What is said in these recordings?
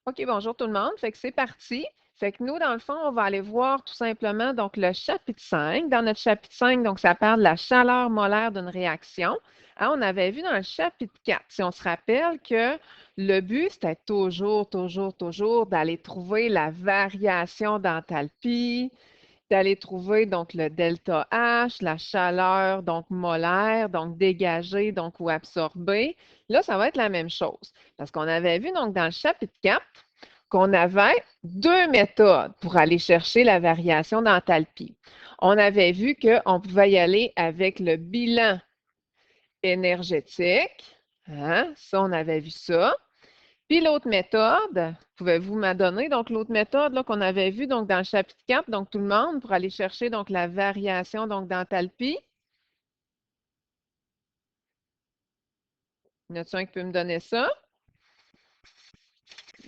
OK, bonjour tout le monde. Fait que c'est parti. Fait que nous, dans le fond, on va aller voir tout simplement donc le chapitre 5. Dans notre chapitre 5, donc ça parle de la chaleur molaire d'une réaction. Hein, on avait vu dans le chapitre 4, si on se rappelle que le but, c'était toujours d'aller trouver la variation d'enthalpie, d'aller trouver donc le delta H, la chaleur donc molaire, donc dégagée donc ou absorbée. Là, ça va être la même chose. Parce qu'on avait vu donc dans le chapitre 4 qu'on avait deux méthodes pour aller chercher la variation d'enthalpie. On avait vu qu'on pouvait y aller avec le bilan énergétique. Hein? Ça, on avait vu ça. Puis l'autre méthode, pouvez-vous m'adonner donc l'autre méthode qu'on avait vue donc dans le chapitre 4, donc tout le monde, pour aller chercher donc la variation donc d'enthalpie? Y en a-t-il un qui peut me donner ça?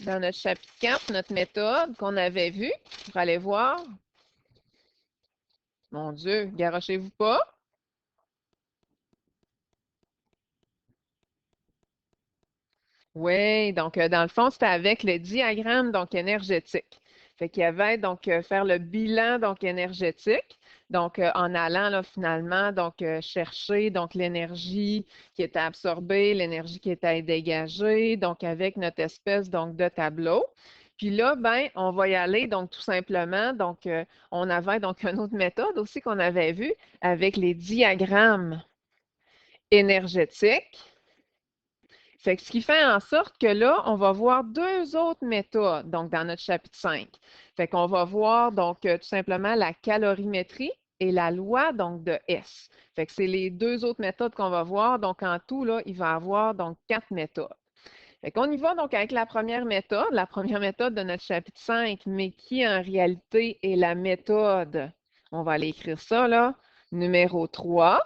Dans notre chapitre 4, notre méthode qu'on avait vue, pour aller voir. Mon Dieu, garochez-vous pas. Oui, donc dans le fond, c'était avec le diagramme donc énergétique. Fait qu'il y avait donc faire le bilan donc énergétique. Donc en allant là, finalement donc chercher donc l'énergie qui était absorbée, l'énergie qui était dégagée, donc avec notre espèce donc de tableau. Puis là, ben, on va y aller donc tout simplement. Donc on avait donc une autre méthode aussi qu'on avait vue avec les diagrammes énergétiques. Fait que ce qui fait en sorte que là, on va voir deux autres méthodes, donc dans notre chapitre 5. Fait qu'on va voir donc tout simplement la calorimétrie et la loi donc de S. Fait que c'est les deux autres méthodes qu'on va voir. Donc en tout, là, il va y avoir donc quatre méthodes. Fait qu'on y va donc avec la première méthode de notre chapitre 5, mais qui en réalité est la méthode, on va aller écrire ça là, numéro 3,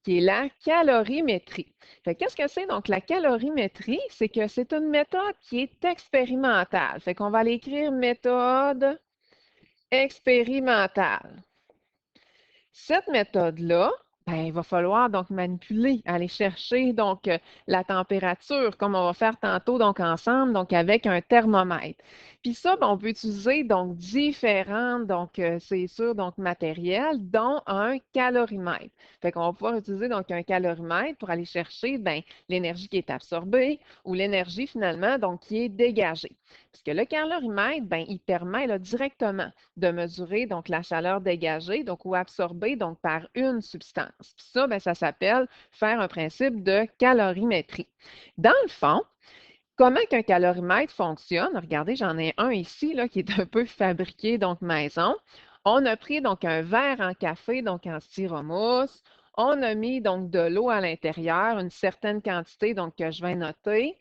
qui est la calorimétrie. Qu'est-ce que c'est donc la calorimétrie? C'est que c'est une méthode qui est expérimentale. Fait qu'on va aller écrire méthode expérimentale. Cette méthode-là, ben, il va falloir donc manipuler, aller chercher donc la température, comme on va faire tantôt donc ensemble, donc avec un thermomètre. Puis ça, ben, on peut utiliser donc différents, donc c'est sûr, donc matériels, dont un calorimètre. Fait qu'on va pouvoir utiliser donc un calorimètre pour aller chercher ben, l'énergie qui est absorbée ou l'énergie finalement donc qui est dégagée. Parce que le calorimètre, ben, il permet là, directement de mesurer donc la chaleur dégagée donc, ou absorbée donc, par une substance. Puis ça, ben, ça s'appelle faire un principe de calorimétrie. Dans le fond, comment qu'un calorimètre fonctionne? Regardez, j'en ai un ici là, qui est un peu fabriqué donc maison. On a pris donc un verre en café, donc en styromousse. On a mis donc de l'eau à l'intérieur, une certaine quantité donc que je vais noter.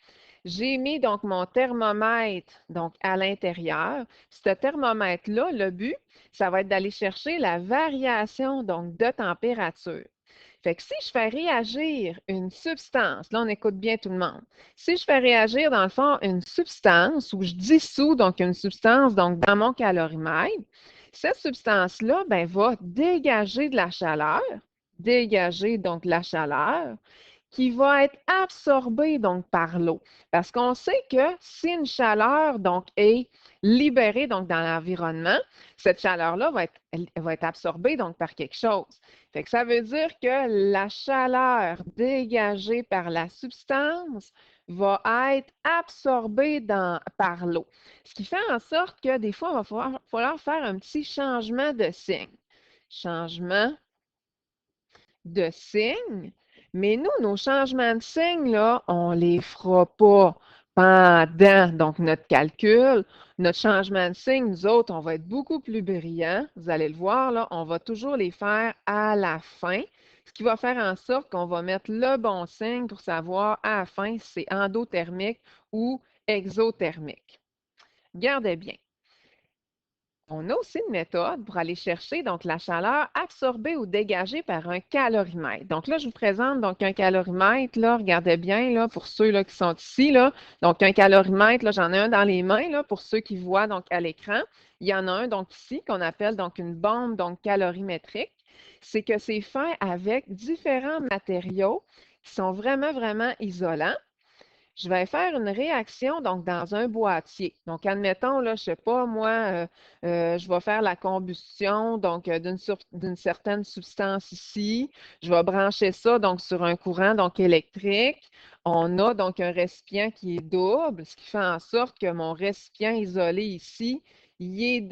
J'ai mis donc mon thermomètre donc à l'intérieur. Ce thermomètre-là, le but, ça va être d'aller chercher la variation donc de température. Fait que si je fais réagir une substance, là on écoute bien tout le monde. Si je fais réagir dans le fond une substance ou je dissous donc une substance donc dans mon calorimètre, cette substance-là ben, va dégager donc la chaleur qui va être absorbée donc par l'eau. Parce qu'on sait que si une chaleur donc est libérée donc dans l'environnement, cette chaleur-là va être absorbée donc par quelque chose. Fait que ça veut dire que la chaleur dégagée par la substance va être absorbée par l'eau. Ce qui fait en sorte que des fois, il va falloir faire un petit changement de signe. Changement de signe. Mais nous, nos changements de signe, là, on ne les fera pas pendant donc, notre calcul. Notre changement de signe, nous autres, on va être beaucoup plus brillants. Vous allez le voir, là, on va toujours les faire à la fin, ce qui va faire en sorte qu'on va mettre le bon signe pour savoir à la fin si c'est endothermique ou exothermique. Gardez bien. On a aussi une méthode pour aller chercher donc la chaleur absorbée ou dégagée par un calorimètre. Donc là, je vous présente donc un calorimètre. Là, regardez bien là, pour ceux là, qui sont ici. Là. Donc, un calorimètre, là, j'en ai un dans les mains là, pour ceux qui voient donc à l'écran. Il y en a un donc ici qu'on appelle donc une bombe donc calorimétrique. C'est que c'est fait avec différents matériaux qui sont vraiment isolants. je vais faire une réaction donc dans un boîtier. Donc, admettons, là, je sais pas, moi, je vais faire la combustion donc d'une certaine substance ici. Je vais brancher ça donc sur un courant donc électrique. On a donc un récipient qui est double, ce qui fait en sorte que mon récipient isolé ici, il est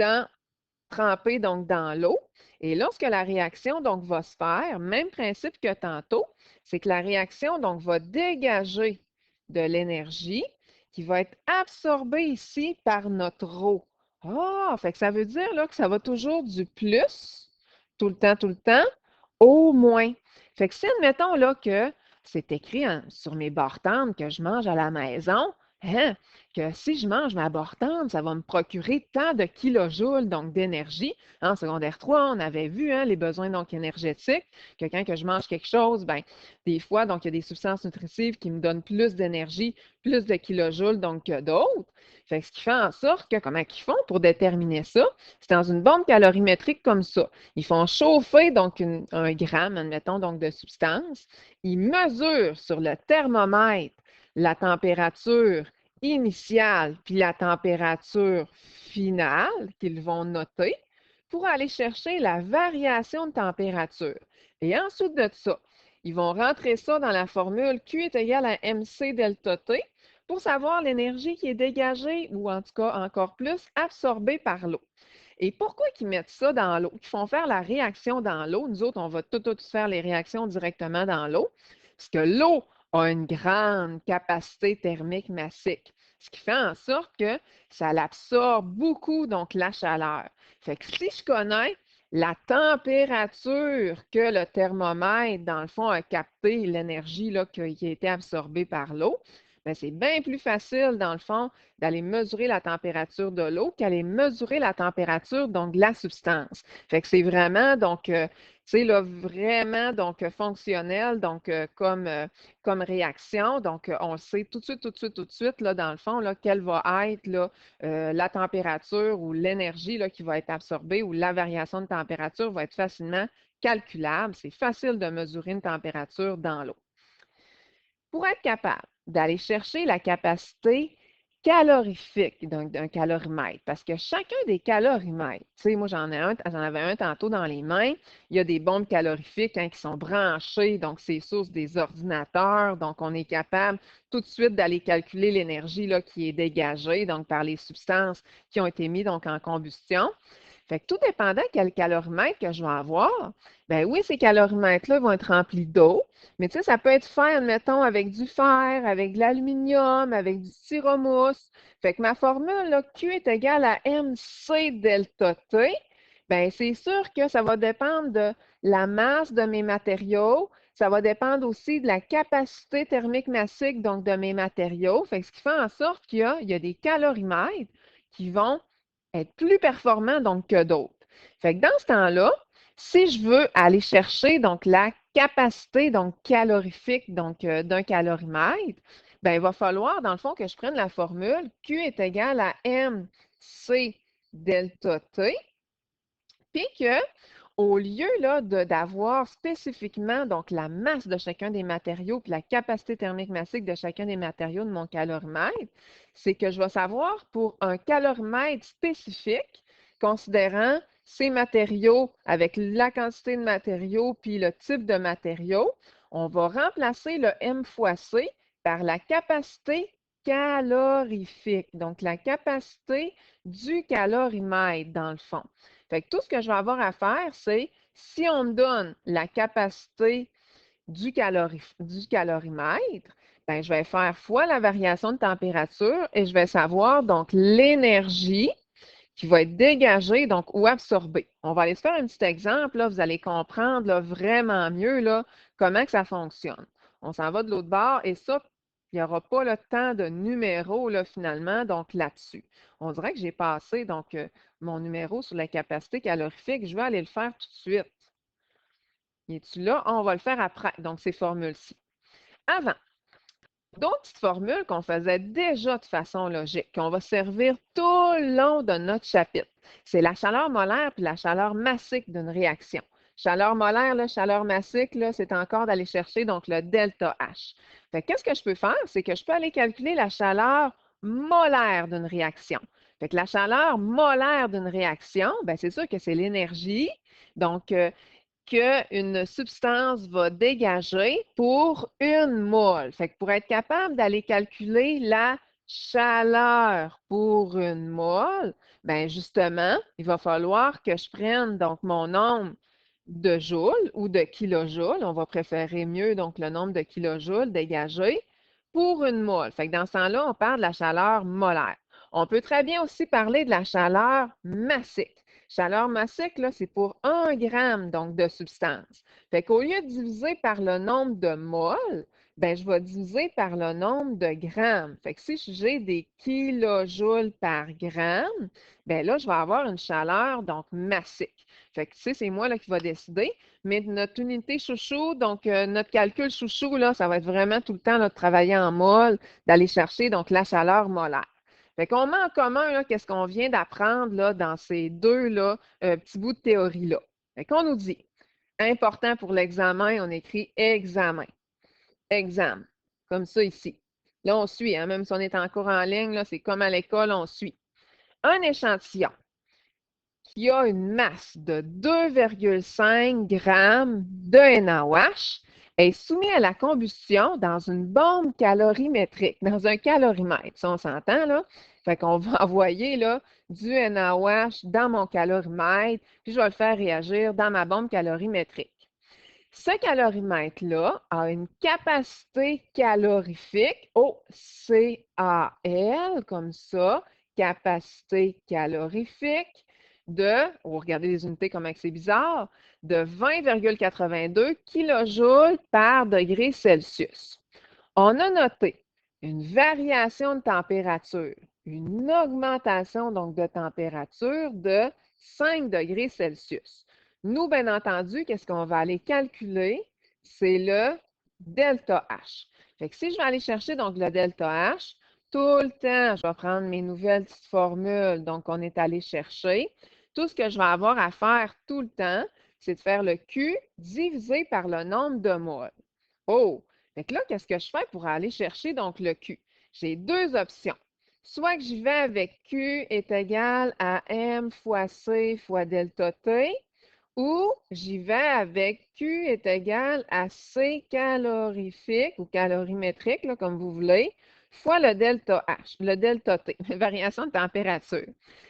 trempé donc dans l'eau. Et lorsque la réaction donc va se faire, même principe que tantôt, c'est que la réaction donc va dégager de l'énergie qui va être absorbée ici par notre eau. Ah, fait que ça veut dire là, que ça va toujours du plus, tout le temps, au moins. Fait que si admettons là que c'est écrit sur mes bord-tendres que je mange à la maison, hein, que si je mange ma bord-tendre, ça va me procurer tant de kilojoules donc d'énergie. En secondaire 3, on avait vu hein, les besoins donc énergétiques, que quand que je mange quelque chose, ben, des fois, donc il y a des substances nutritives qui me donnent plus d'énergie, plus de kilojoules donc que d'autres. Fait que ce qui fait en sorte que comment ils font pour déterminer ça? C'est dans une bombe calorimétrique comme ça. Ils font chauffer donc un gramme, admettons, donc de substance. Ils mesurent sur le thermomètre la température initiale puis la température finale qu'ils vont noter pour aller chercher la variation de température. Et ensuite de ça, ils vont rentrer ça dans la formule Q est égal à MC delta T pour savoir l'énergie qui est dégagée ou en tout cas encore plus absorbée par l'eau. Et pourquoi ils mettent ça dans l'eau? Ils font faire la réaction dans l'eau. Nous autres, on va tout faire les réactions directement dans l'eau, parce que l'eau a une grande capacité thermique massique, ce qui fait en sorte que ça l'absorbe beaucoup, donc la chaleur. Fait que si je connais la température que le thermomètre, dans le fond, a capté l'énergie qui a été absorbée par l'eau, bien, c'est bien plus facile, dans le fond, d'aller mesurer la température de l'eau qu'aller mesurer la température donc de la substance. Fait que c'est vraiment donc tu sais là vraiment donc fonctionnel donc comme réaction. Donc on sait tout de suite là dans le fond là quelle va être là, la température ou l'énergie là qui va être absorbée ou la variation de température va être facilement calculable. C'est facile de mesurer une température dans l'eau. Pour être capable d'aller chercher la capacité calorifique d'un calorimètre, parce que chacun des calorimètres, tu sais, moi j'en avais un tantôt dans les mains, il y a des bombes calorifiques hein, qui sont branchées, donc c'est source des ordinateurs, donc on est capable tout de suite d'aller calculer l'énergie qui est dégagée, donc par les substances qui ont été mises donc en combustion. Fait que tout dépendant quel calorimètre que je vais avoir, ben oui, ces calorimètres-là vont être remplis d'eau, mais tu sais, ça peut être fait, admettons, avec du fer, avec de l'aluminium, avec du styromousse. Fait que ma formule, là, Q est égale à MC delta T, bien, c'est sûr que ça va dépendre de la masse de mes matériaux. Ça va dépendre aussi de la capacité thermique massique, donc de mes matériaux. Fait que ce qui fait en sorte il y a des calorimètres qui vont être plus performants donc que d'autres. Fait que dans ce temps-là, si je veux aller chercher donc la capacité donc calorifique donc d'un calorimètre, ben, il va falloir dans le fond que je prenne la formule Q est égal à MC delta T, puis que au lieu là, d'avoir spécifiquement donc la masse de chacun des matériaux puis la capacité thermique massique de chacun des matériaux de mon calorimètre, c'est que je vais savoir pour un calorimètre spécifique, considérant ces matériaux avec la quantité de matériaux puis le type de matériaux, on va remplacer le M fois C par la capacité calorifique, donc la capacité du calorimètre dans le fond. Fait que tout ce que je vais avoir à faire, c'est si on me donne la capacité du calorimètre, ben, je vais faire fois la variation de température et je vais savoir donc l'énergie qui va être dégagée donc, ou absorbée. On va aller se faire un petit exemple. Là, vous allez comprendre là, vraiment mieux là, comment que ça fonctionne. On s'en va de l'autre bord et ça, il n'y aura pas le temps de numéro là, finalement donc là-dessus. On dirait que j'ai passé donc mon numéro sur la capacité calorifique. Je vais aller le faire tout de suite. Es-tu là? On va le faire après, donc ces formules-ci. Avant, d'autres petites formules qu'on faisait déjà de façon logique, qu'on va servir tout le long de notre chapitre. C'est la chaleur molaire puis la chaleur massique d'une réaction. Chaleur molaire, là, chaleur massique, là, c'est encore d'aller chercher donc le delta H. Fait qu'est-ce que je peux faire? C'est que je peux aller calculer la chaleur molaire d'une réaction. Fait que la chaleur molaire d'une réaction, ben, c'est sûr que c'est l'énergie. Donc, qu'une substance va dégager pour une mole. Fait que pour être capable d'aller calculer la chaleur pour une mole, ben justement, il va falloir que je prenne donc mon nombre de joules ou de kilojoules. On va préférer mieux donc le nombre de kilojoules dégagés pour une mole. Fait que dans ce temps-là, on parle de la chaleur molaire. On peut très bien aussi parler de la chaleur massique. Chaleur massique, là, c'est pour 1 gramme donc, de substance. Fait qu'au lieu de diviser par le nombre de moles, ben, je vais diviser par le nombre de grammes. Fait que si j'ai des kilojoules par gramme, ben là, je vais avoir une chaleur donc massique. Fait que, tu sais, c'est moi là, qui va décider. Mais notre unité chouchou, donc notre calcul chouchou, là, ça va être vraiment tout le temps là, de travailler en mol, d'aller chercher donc la chaleur molaire. Fait qu'on met en commun là, qu'est-ce qu'on vient d'apprendre là, dans ces deux là, petits bouts de théorie-là. Fait qu'on nous dit, important pour l'examen, on écrit examen. Examen. Comme ça ici. Là, on suit, hein, même si on est en cours en ligne, là, c'est comme à l'école, on suit. Un échantillon qui a une masse de 2,5 grammes de NaOH est soumis à la combustion dans une bombe calorimétrique, dans un calorimètre. Ça, on s'entend, là? Fait qu'on va envoyer là, du NaOH dans mon calorimètre, puis je vais le faire réagir dans ma bombe calorimétrique. Ce calorimètre-là a une capacité calorifique, CAL, comme ça, capacité calorifique de, oh, regardez les unités comme c'est bizarre, de 20,82 kJ par degré Celsius. On a noté une variation de température, une augmentation donc de température de 5 degrés Celsius. Nous, bien entendu, qu'est-ce qu'on va aller calculer? C'est le delta H. Fait que si je vais aller chercher donc le delta H, tout le temps, je vais prendre mes nouvelles petites formules donc on est allé chercher. Tout ce que je vais avoir à faire tout le temps, c'est de faire le Q divisé par le nombre de moles. Oh! Fait que là, qu'est-ce que je fais pour aller chercher donc le Q? J'ai deux options. Soit que j'y vais avec Q est égal à M fois C fois delta T, ou j'y vais avec Q est égal à C calorifique ou calorimétrique, là, comme vous voulez, fois le delta H, le delta T, variation de température.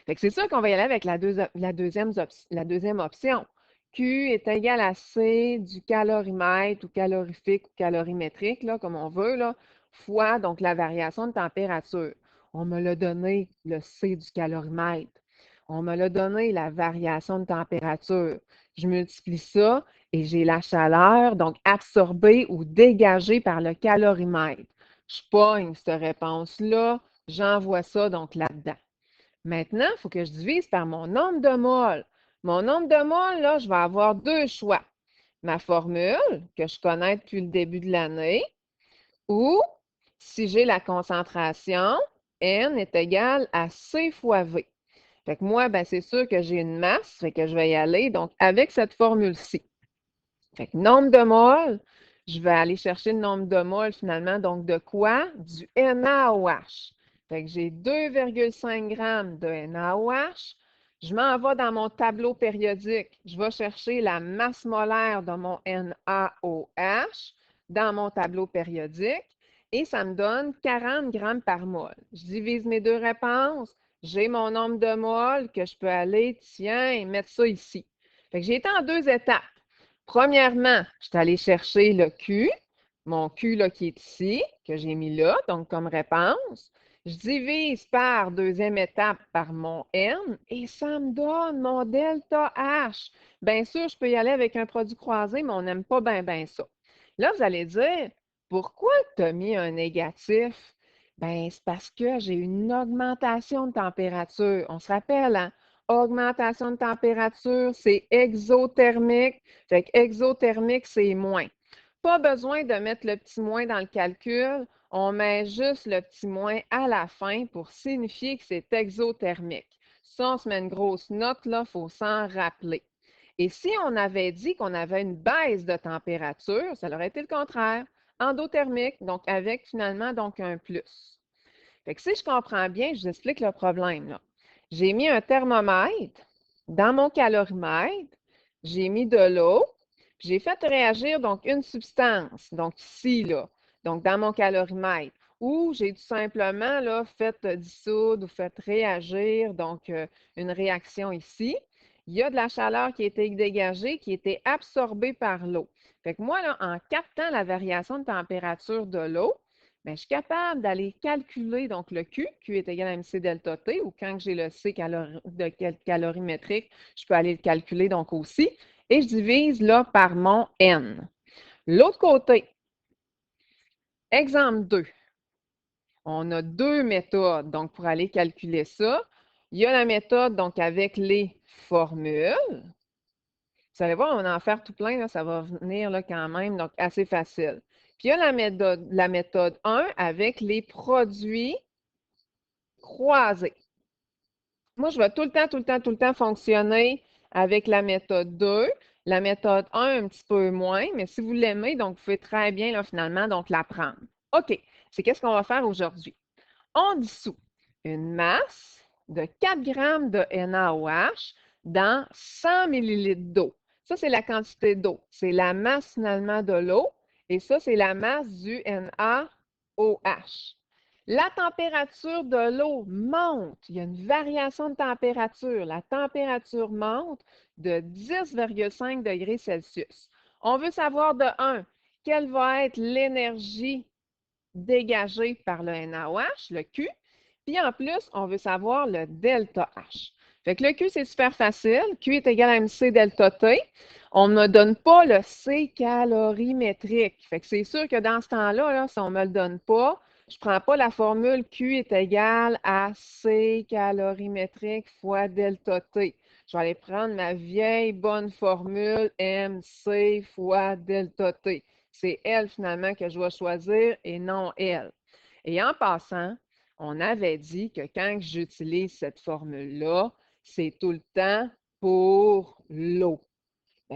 Fait que c'est sûr qu'on va y aller avec la deuxième option. Q est égal à C du calorimètre ou calorifique ou calorimétrique, là, comme on veut, là, fois donc la variation de température. On me l'a donné, le C du calorimètre. On me l'a donné, la variation de température. Je multiplie ça et j'ai la chaleur, donc absorbée ou dégagée par le calorimètre. Je pogne cette réponse-là, j'envoie ça donc là-dedans. Maintenant, il faut que je divise par mon nombre de moles. Mon nombre de moles, là, je vais avoir deux choix. Ma formule, que je connais depuis le début de l'année, ou si j'ai la concentration, N est égal à C fois V. Fait que moi, ben, c'est sûr que j'ai une masse, fait que je vais y aller donc avec cette formule-ci. Fait que nombre de moles, je vais aller chercher le nombre de moles finalement, donc de quoi? Du NaOH. Fait que j'ai 2,5 grammes de NaOH. Je m'en vais dans mon tableau périodique. Je vais chercher la masse molaire de mon NaOH dans mon tableau périodique et ça me donne 40 grammes par mole. Je divise mes deux réponses. J'ai mon nombre de moles que je peux aller, tiens, mettre ça ici. Fait que j'ai été en deux étapes. Premièrement, je suis allée chercher le Q, mon Q là, qui est ici, que j'ai mis là, donc comme réponse. Je divise par deuxième étape par mon N et ça me donne mon delta H. Bien sûr, je peux y aller avec un produit croisé, mais on n'aime pas bien ça. Là, vous allez dire, pourquoi tu as mis un négatif? Bien, c'est parce que j'ai une augmentation de température. On se rappelle, hein? Augmentation de température, c'est exothermique. Fait que exothermique, c'est moins. Pas besoin de mettre le petit moins dans le calcul. On met juste le petit moins à la fin pour signifier que c'est exothermique. Ça, on se met une grosse note, là, il faut s'en rappeler. Et si on avait dit qu'on avait une baisse de température, ça aurait été le contraire, endothermique, donc avec finalement donc un plus. Fait que si je comprends bien, je vous explique le problème, là. J'ai mis un thermomètre dans mon calorimètre, j'ai mis de l'eau, j'ai fait réagir donc une substance, donc ici, là, donc dans mon calorimètre, ou j'ai tout simplement là, fait dissoudre ou fait réagir, donc une réaction ici. Il y a de la chaleur qui a été dégagée, qui a été absorbée par l'eau. Fait que moi, là, en captant la variation de température de l'eau, bien, je suis capable d'aller calculer donc le Q est égal à mc delta T, ou quand j'ai le C de calorimétrique, je peux aller le calculer donc aussi, et je divise là par mon N. L'autre côté, exemple 2. On a deux méthodes donc pour aller calculer ça. Il y a la méthode donc avec les formules. Vous allez voir, on va en faire tout plein, là, ça va venir là, quand même, donc assez facile. Puis il y a la méthode 1 avec les produits croisés. Moi, je vais tout le temps fonctionner avec la méthode 2. La méthode 1, un petit peu moins, mais si vous l'aimez, donc vous pouvez très bien, là, finalement, donc l'apprendre. OK, c'est qu'est-ce qu'on va faire aujourd'hui? On dissout une masse de 4 grammes de NaOH dans 100 millilitres d'eau. Ça, c'est la quantité d'eau. C'est la masse finalement de l'eau et ça, c'est la masse du NaOH. La température de l'eau monte. Il y a une variation de température. La température monte de 10,5 degrés Celsius. On veut savoir de 1, quelle va être l'énergie dégagée par le NaOH, le Q. Puis en plus, on veut savoir le delta H. Fait que le Q, c'est super facile. Q est égal à mc delta T. On ne me donne pas le C calorimétrique. Fait que c'est sûr que dans ce temps-là, là, si on ne me le donne pas, je ne prends pas la formule Q est égal à C calorimétrique fois delta T. Je vais aller prendre ma vieille bonne formule MC fois delta T. C'est elle finalement que je vais choisir et non elle. Et en passant, on avait dit que quand j'utilise cette formule-là, c'est tout le temps pour l'eau.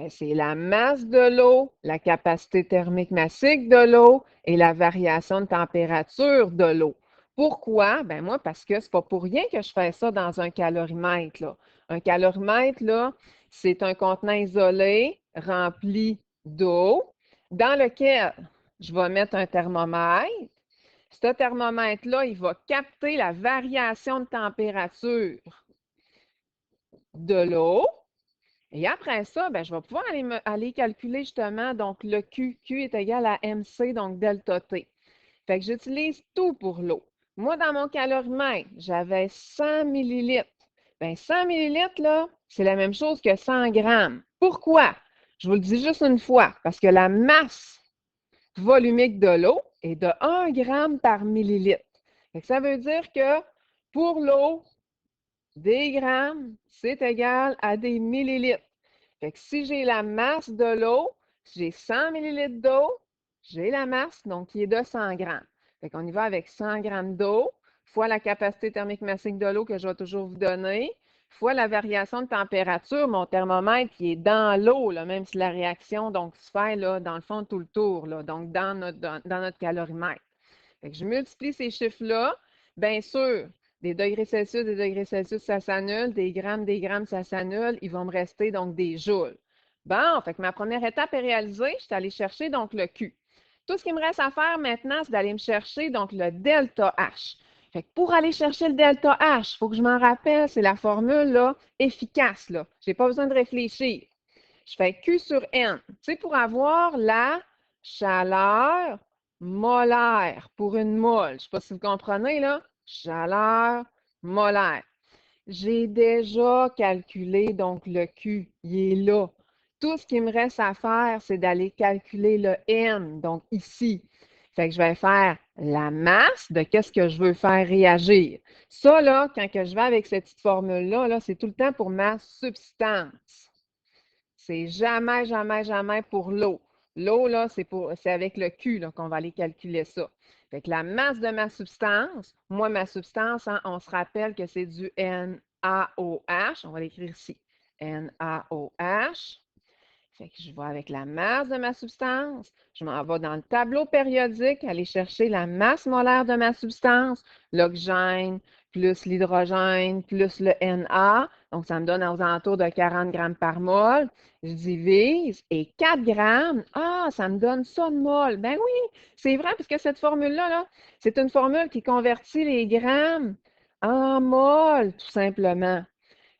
C'est la masse de l'eau, la capacité thermique massique de l'eau et la variation de température de l'eau. Pourquoi? Ben moi, parce que c'est pas pour rien que je fais ça dans un calorimètre, là. Un calorimètre, là, c'est un contenant isolé rempli d'eau dans lequel je vais mettre un thermomètre. Ce thermomètre-là, il va capter la variation de température de l'eau. Et après ça, ben, je vais pouvoir aller calculer justement donc le Q. Q est égal à MC, donc delta T. Fait que j'utilise tout pour l'eau. Moi, dans mon calorimètre, j'avais 100 millilitres. Bien, 100 millilitres, là, c'est la même chose que 100 grammes. Pourquoi? Je vous le dis juste une fois, parce que la masse volumique de l'eau est de 1 gramme par millilitre. Fait que ça veut dire que pour l'eau, des grammes, c'est égal à des millilitres. Fait que si j'ai la masse de l'eau, si j'ai 100 millilitres d'eau, j'ai la masse, donc qui est de 100 grammes. Fait qu'on y va avec 100 grammes d'eau, fois la capacité thermique massique de l'eau que je vais toujours vous donner, fois la variation de température, mon thermomètre qui est dans l'eau, même si la réaction donc, se fait là, dans le fond tout le tour, là, donc dans notre calorimètre. Fait que je multiplie ces chiffres-là. Bien sûr, des degrés Celsius, ça s'annule. Des grammes, ça s'annule. Il va me rester donc des joules. Bon, fait que ma première étape est réalisée. Je suis allée chercher donc le Q. Tout ce qui me reste à faire maintenant, c'est d'aller me chercher donc le delta H. Fait que pour aller chercher le delta H, il faut que je m'en rappelle, c'est la formule là, efficace. Je n'ai pas besoin de réfléchir. Je fais Q sur N. C'est pour avoir la chaleur molaire pour une mole. Je ne sais pas si vous comprenez, là. Chaleur molaire. J'ai déjà calculé donc le Q. Il est là. Tout ce qui me reste à faire, c'est d'aller calculer le N, donc ici. Fait que je vais faire la masse de qu'est-ce que je veux faire réagir. Ça, là, quand que je vais avec cette petite formule-là, là, c'est tout le temps pour ma substance. C'est jamais, jamais, jamais pour l'eau. L'eau, là, c'est avec le Q qu'on va aller calculer ça. Fait que la masse de ma substance, ma substance, hein, on se rappelle que c'est du NaOH. On va l'écrire ici. NaOH. Fait que je vais avec la masse de ma substance. Je m'en vais dans le tableau périodique, aller chercher la masse molaire de ma substance, l'oxygène, plus l'hydrogène, plus le Na. Donc, ça me donne aux alentours de 40 grammes par mol. Je divise et 4 grammes. Ah, ça me donne ça de mol. Ben oui, c'est vrai, parce que cette formule-là, là, c'est une formule qui convertit les grammes en mol, tout simplement.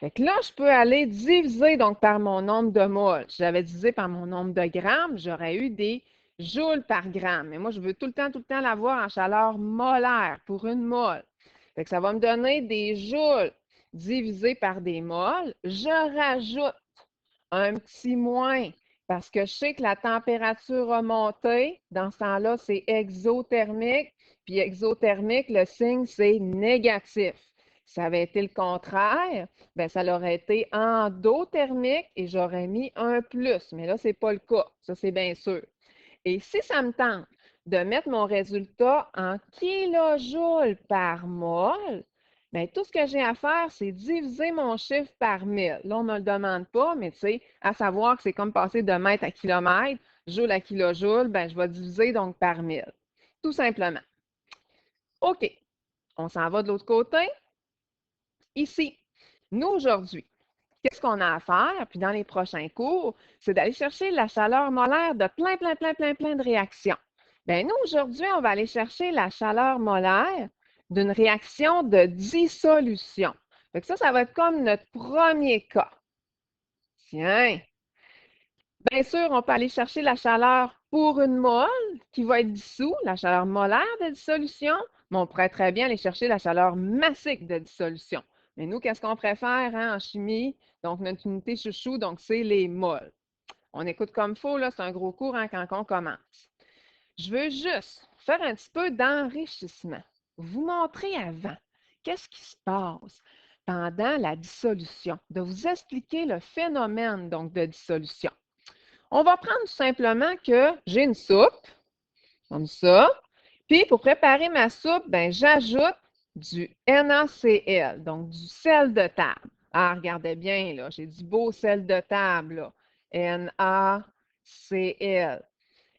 Fait que là, je peux aller diviser donc par mon nombre de moles. Si j'avais divisé par mon nombre de grammes, j'aurais eu des joules par gramme. Mais moi, je veux tout le temps l'avoir en chaleur molaire pour une mole. Fait que ça va me donner des joules divisés par des moles. Je rajoute un petit moins parce que je sais que la température a monté. Dans ce temps-là, c'est exothermique. Puis exothermique, le signe, c'est négatif. Si ça avait été le contraire, bien, ça aurait été endothermique et j'aurais mis un plus. Mais là, ce n'est pas le cas. Ça, c'est bien sûr. Et si ça me tente de mettre mon résultat en kilojoules par mol, bien, tout ce que j'ai à faire, c'est diviser mon chiffre par 1000. Là, on ne me le demande pas, mais tu sais, à savoir que c'est comme passer de mètre à kilomètre, joule à kilojoule, bien, je vais diviser donc par 1000. Tout simplement. OK, on s'en va de l'autre côté. Ici, nous, aujourd'hui, qu'est-ce qu'on a à faire? Puis dans les prochains cours, c'est d'aller chercher la chaleur molaire de plein de réactions. Bien, nous, aujourd'hui, on va aller chercher la chaleur molaire d'une réaction de dissolution. Fait que ça va être comme notre premier cas. Tiens, bien sûr, on peut aller chercher la chaleur pour une mole qui va être dissous, la chaleur molaire de dissolution, mais on pourrait très bien aller chercher la chaleur massique de dissolution. Mais nous, qu'est-ce qu'on préfère en chimie? Donc, notre unité chouchou, donc c'est les moles. On écoute comme il faut, là, c'est un gros cours quand on commence. Je veux juste faire un petit peu d'enrichissement. Vous montrer avant qu'est-ce qui se passe pendant la dissolution, de vous expliquer le phénomène donc de dissolution. On va prendre tout simplement que j'ai une soupe, comme ça. Puis, pour préparer ma soupe, ben, j'ajoute du NaCl, donc du sel de table. Ah, regardez bien, là, j'ai du beau sel de table, là. NaCl.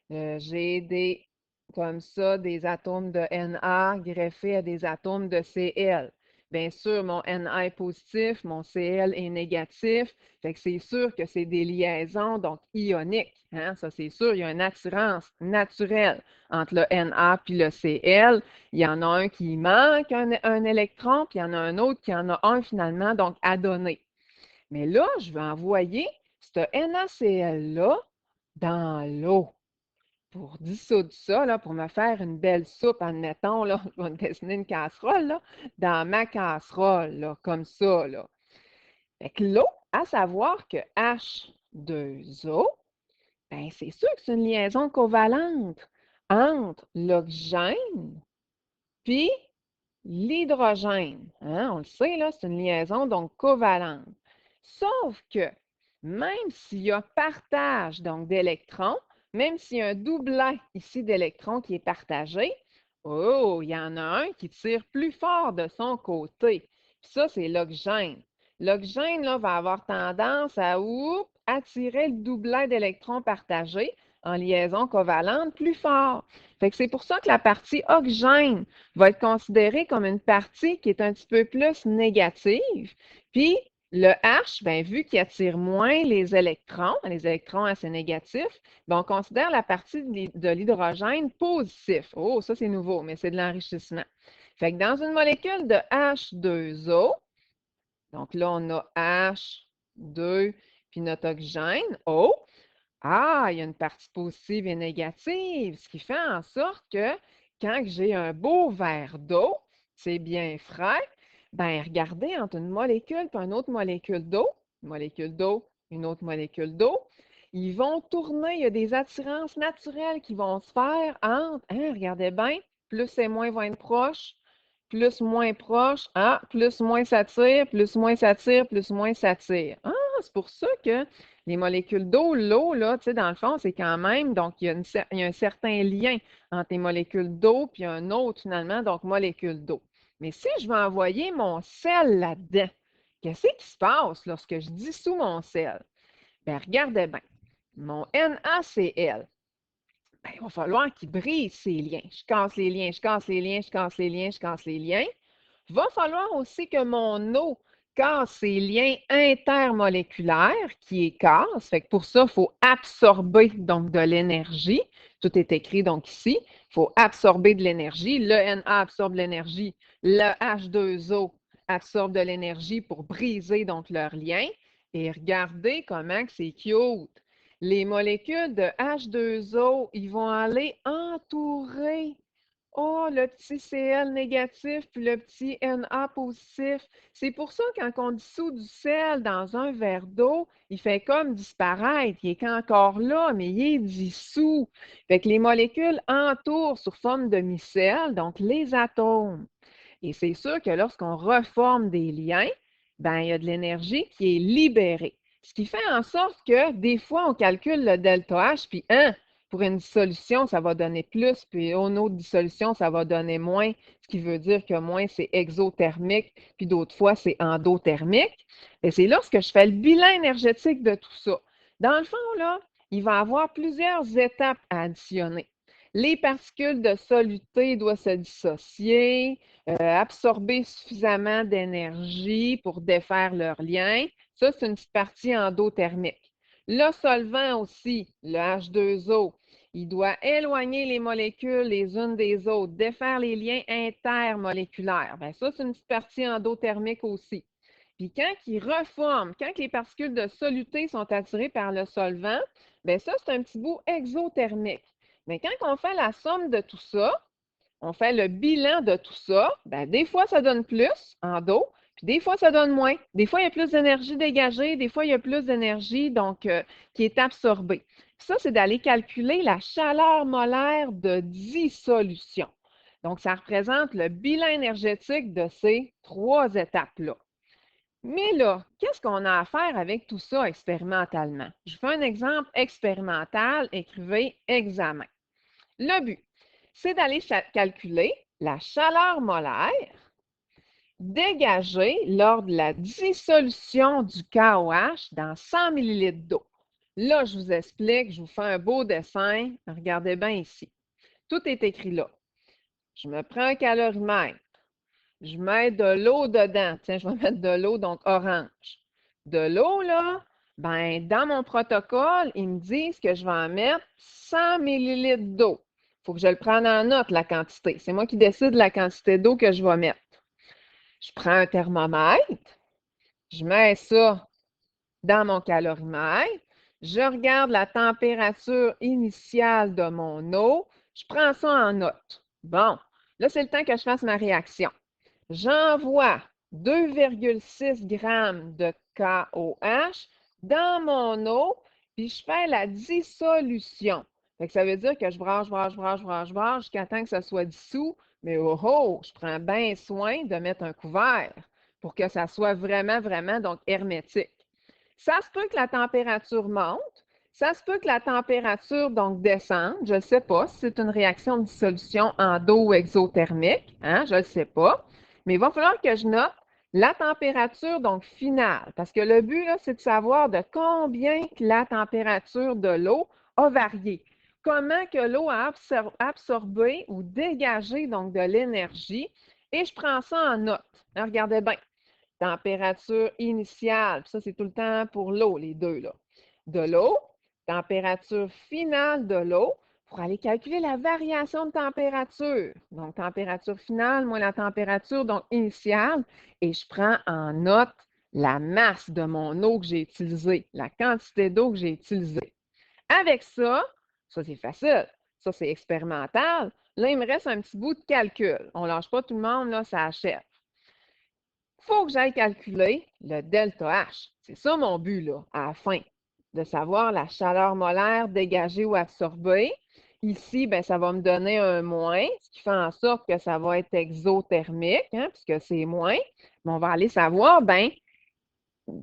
J'ai comme ça, des atomes de Na greffés à des atomes de Cl. Bien sûr, mon Na est positif, mon Cl est négatif. Fait que c'est sûr que c'est des liaisons, donc ioniques. Hein? Ça, c'est sûr, il y a une attirance naturelle entre le Na et le Cl. Il y en a un qui manque un électron, puis il y en a un autre qui en a un finalement, donc à donner. Mais là, je vais envoyer ce NaCl-là dans l'eau pour dissoudre ça, là, pour me faire une belle soupe, admettons, là, je vais me dessiner une casserole, là, dans ma casserole, là, comme ça, là. Fait que l'eau, à savoir que H2O, ben, c'est sûr que c'est une liaison covalente entre l'oxygène puis l'hydrogène. Hein? On le sait, là, c'est une liaison donc covalente. Sauf que même s'il y a partage donc d'électrons, même s'il y a un doublet ici d'électrons qui est partagé, oh, il y en a un qui tire plus fort de son côté. Puis ça, c'est l'oxygène. L'oxygène là, va avoir tendance à attirer le doublet d'électrons partagés en liaison covalente plus fort. Fait que c'est pour ça que la partie oxygène va être considérée comme une partie qui est un petit peu plus négative. Puis le H, bien, vu qu'il attire moins les électrons assez négatifs, bien, on considère la partie de l'hydrogène positif. Oh, ça c'est nouveau, mais c'est de l'enrichissement. Fait que dans une molécule de H2O, donc là on a H2 puis notre oxygène, O. Ah, il y a une partie positive et négative, ce qui fait en sorte que quand j'ai un beau verre d'eau, c'est bien frais, bien, regardez entre une molécule et une autre molécule d'eau, une autre molécule d'eau, ils vont tourner, il y a des attirances naturelles qui vont se faire entre, hein, regardez bien, plus et moins vont être proches, plus moins proches, ah, plus moins s'attire, plus moins s'attire, plus moins s'attire. Ah, c'est pour ça que les molécules d'eau, l'eau, là, tu sais, dans le fond, c'est quand même, donc il y a un certain lien entre les molécules d'eau puis un autre finalement, donc molécule d'eau. Mais si je veux envoyer mon sel là-dedans, Qu'est-ce qui se passe lorsque je dissous mon sel? Bien, regardez bien. Mon NaCl, ben, il va falloir qu'il brise ses liens. Je casse les liens, je casse les liens, je casse les liens, je casse les liens. Il va falloir aussi que mon eau casse ses liens intermoléculaires qui est casse. Fait que pour ça, il faut absorber donc de l'énergie. Tout est écrit donc ici. Il faut absorber de l'énergie. Le Na absorbe l'énergie. Le H2O absorbe de l'énergie pour briser donc leurs liens. Et regardez comment c'est cute. Les molécules de H2O, ils vont aller entourer le petit Cl négatif puis le petit Na positif. C'est pour ça quand on dissout du sel dans un verre d'eau, il fait comme disparaître. Il est encore là, mais il est dissous. Fait que les molécules entourent sous forme de micelle, donc les atomes. Et c'est sûr que lorsqu'on reforme des liens, ben, il y a de l'énergie qui est libérée. Ce qui fait en sorte que des fois, on calcule le delta H, puis pour une dissolution, ça va donner plus, puis une autre dissolution, ça va donner moins, ce qui veut dire que moins, c'est exothermique, puis d'autres fois, c'est endothermique. Et c'est lorsque je fais le bilan énergétique de tout ça. Dans le fond, là, il va y avoir plusieurs étapes à additionner. Les particules de soluté doivent se dissocier, absorber suffisamment d'énergie pour défaire leurs liens. Ça, c'est une petite partie endothermique. Le solvant aussi, le H2O, il doit éloigner les molécules les unes des autres, défaire les liens intermoléculaires. Bien, ça, c'est une petite partie endothermique aussi. Puis quand il reforme, quand les particules de soluté sont attirées par le solvant, bien ça, c'est un petit bout exothermique. Mais quand on fait la somme de tout ça, on fait le bilan de tout ça, bien, des fois, ça donne plus en dos, puis des fois, ça donne moins. Des fois, il y a plus d'énergie dégagée, des fois, il y a plus d'énergie donc qui est absorbée. Ça, c'est d'aller calculer la chaleur molaire de dissolution. Donc, ça représente le bilan énergétique de ces trois étapes-là. Mais là, qu'est-ce qu'on a à faire avec tout ça expérimentalement? Je fais un exemple expérimental, écrivez examen. Le but, c'est d'aller calculer la chaleur molaire dégagée lors de la dissolution du KOH dans 100 ml d'eau. Là, je vous explique, je vous fais un beau dessin. Regardez bien ici. Tout est écrit là. Je me prends un calorimètre. Je mets de l'eau dedans. Tiens, je vais mettre de l'eau, donc orange. De l'eau, là, ben, dans mon protocole, ils me disent que je vais en mettre 100 ml d'eau. Il faut que je le prenne en note, la quantité. C'est moi qui décide la quantité d'eau que je vais mettre. Je prends un thermomètre, je mets ça dans mon calorimètre, je regarde la température initiale de mon eau, je prends ça en note. Bon, là, c'est le temps que je fasse ma réaction. J'envoie 2,6 grammes de KOH dans mon eau, puis je fais la dissolution. Fait que ça veut dire que je brasse jusqu'à temps que ça soit dissous. Mais je prends bien soin de mettre un couvert pour que ça soit vraiment, vraiment donc hermétique. Ça se peut que la température monte, ça se peut que la température donc descende. Je ne sais pas si c'est une réaction de dissolution endo ou exothermique, hein, je ne le sais pas. Mais il va falloir que je note la température donc finale, parce que le but, là, c'est de savoir de combien que la température de l'eau a varié. Comment que l'eau a absorbé ou dégagé donc de l'énergie, et je prends ça en note. Alors, regardez bien. Température initiale, ça c'est tout le temps pour l'eau, les deux là. De l'eau, température finale de l'eau, pour aller calculer la variation de température. Donc, température finale moins la température donc initiale, et je prends en note la masse de mon eau que j'ai utilisée, la quantité d'eau que j'ai utilisée. Avec ça c'est facile, ça c'est expérimental. Là, il me reste un petit bout de calcul. On ne lâche pas tout le monde, là, ça achève. Il faut que j'aille calculer le delta H. C'est ça mon but, là, à la fin, de savoir la chaleur molaire dégagée ou absorbée. Ici, ben, ça va me donner un moins, ce qui fait en sorte que ça va être exothermique, hein, puisque c'est moins. Mais on va aller savoir, ben,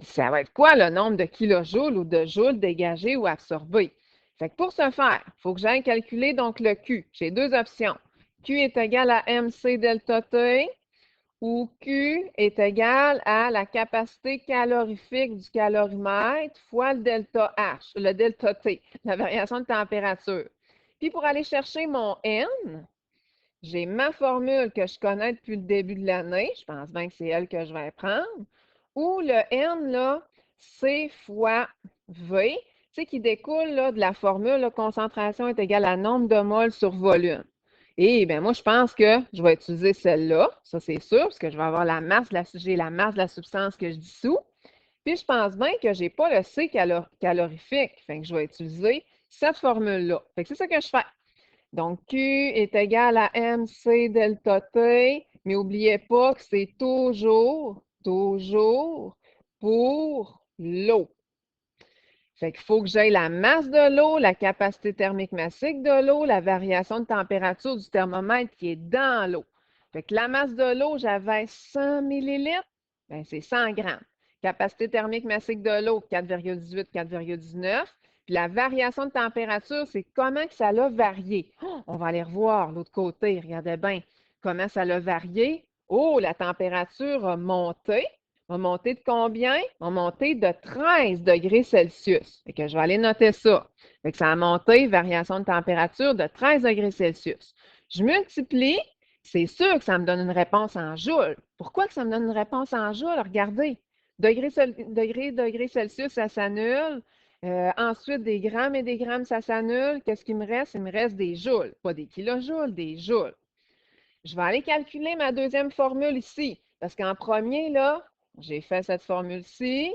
ça va être quoi le nombre de kilojoules ou de joules dégagés ou absorbés. Fait que pour ce faire, il faut que j'aille calculer donc le Q. J'ai deux options. Q est égal à MC delta T où Q est égal à la capacité calorifique du calorimètre fois le delta H, le delta T, la variation de température. Puis pour aller chercher mon N, j'ai ma formule que je connais depuis le début de l'année. Je pense bien que c'est elle que je vais prendre. Où le N, là, C fois V, tu sais, qui découle là, de la formule, là, concentration est égale à nombre de moles sur volume. Et bien, moi, je pense que je vais utiliser celle-là, ça c'est sûr, parce que je vais avoir la masse, j'ai la masse de la substance que je dissous. Puis je pense bien que je n'ai pas le C calorifique, fait que je vais utiliser cette formule-là. Fait que c'est ça que je fais. Donc, Q est égal à MC delta T, mais n'oubliez pas que c'est toujours pour l'eau. Fait qu'il faut que j'aie la masse de l'eau, la capacité thermique massique de l'eau, la variation de température du thermomètre qui est dans l'eau. Fait que la masse de l'eau, j'avais 100 millilitres, bien, c'est 100 grammes. Capacité thermique massique de l'eau, 4,18, 4,19. Puis la variation de température, c'est comment que ça l'a varié. Oh, on va aller revoir l'autre côté, regardez bien comment ça l'a varié. Oh, la température a monté. Va monter de combien? Va monter de 13 degrés Celsius. Fait que je vais aller noter ça. Fait que ça a monté, variation de température de 13 degrés Celsius. Je multiplie, c'est sûr que ça me donne une réponse en joules. Pourquoi que ça me donne une réponse en joules? Regardez, degrés Celsius, ça s'annule. Ensuite, des grammes et des grammes, ça s'annule. Qu'est-ce qui me reste? Il me reste des joules, pas des kilojoules, des joules. Je vais aller calculer ma deuxième formule ici, parce qu'en premier, là, j'ai fait cette formule-ci.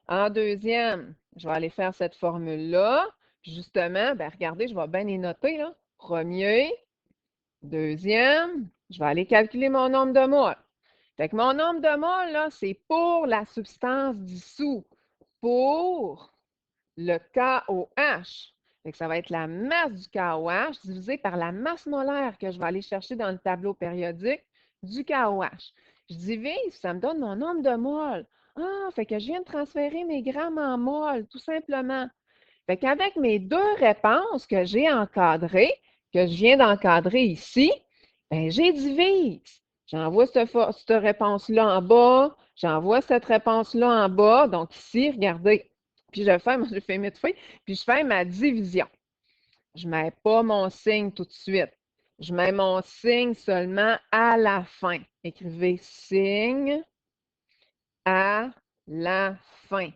En deuxième, je vais aller faire cette formule-là. Justement, ben regardez, je vais bien les noter, là. Premier, deuxième, je vais aller calculer mon nombre de moles. Fait que mon nombre de moles, là, c'est pour la substance dissoute, pour le KOH. Fait que ça va être la masse du KOH divisée par la masse molaire que je vais aller chercher dans le tableau périodique du KOH. Je divise, ça me donne mon nombre de moles. Ah, fait que je viens de transférer mes grammes en moles, tout simplement. Fait qu'avec mes deux réponses que j'ai encadrées, que je viens d'encadrer ici, ben, j'ai divise. J'envoie cette réponse-là en bas, j'envoie cette réponse-là en bas. Donc ici, regardez, puis je fais mes feuilles, puis je fais ma division. Je ne mets pas mon signe tout de suite. Je mets mon signe seulement à la fin. Écrivez signe à la fin.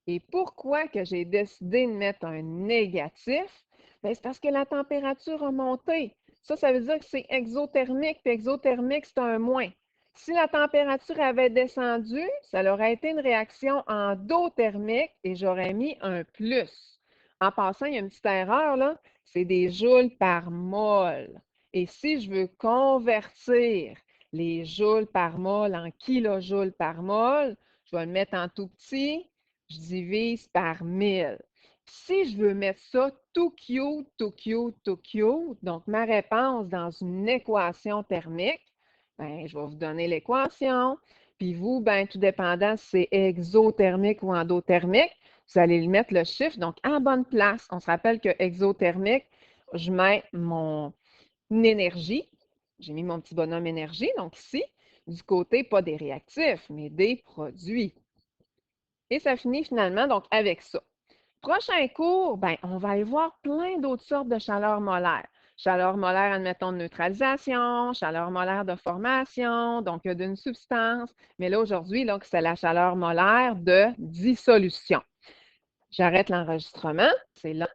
Et pourquoi que j'ai décidé de mettre un négatif? Bien, c'est parce que la température a monté. Ça veut dire que c'est exothermique, puis exothermique, c'est un moins. Si la température avait descendu, ça aurait été une réaction endothermique et j'aurais mis un plus. En passant, il y a une petite erreur, là, c'est des joules par mol. Et si je veux convertir les joules par mol en kilojoules par mol, je vais le mettre en tout petit, je divise par 1000. Si je veux mettre ça tout cute, donc ma réponse dans une équation thermique, ben, je vais vous donner l'équation. Puis vous, ben, tout dépendant si c'est exothermique ou endothermique, vous allez mettre le chiffre, donc en bonne place. On se rappelle que exothermique, je mets mon énergie. J'ai mis mon petit bonhomme énergie, donc ici, du côté, pas des réactifs, mais des produits. Et ça finit finalement donc avec ça. Prochain cours, ben, on va aller voir plein d'autres sortes de chaleur molaire. Chaleur molaire, admettons, de neutralisation, chaleur molaire de formation, donc d'une substance. Mais là, aujourd'hui, c'est la chaleur molaire de dissolution. J'arrête l'enregistrement. C'est là.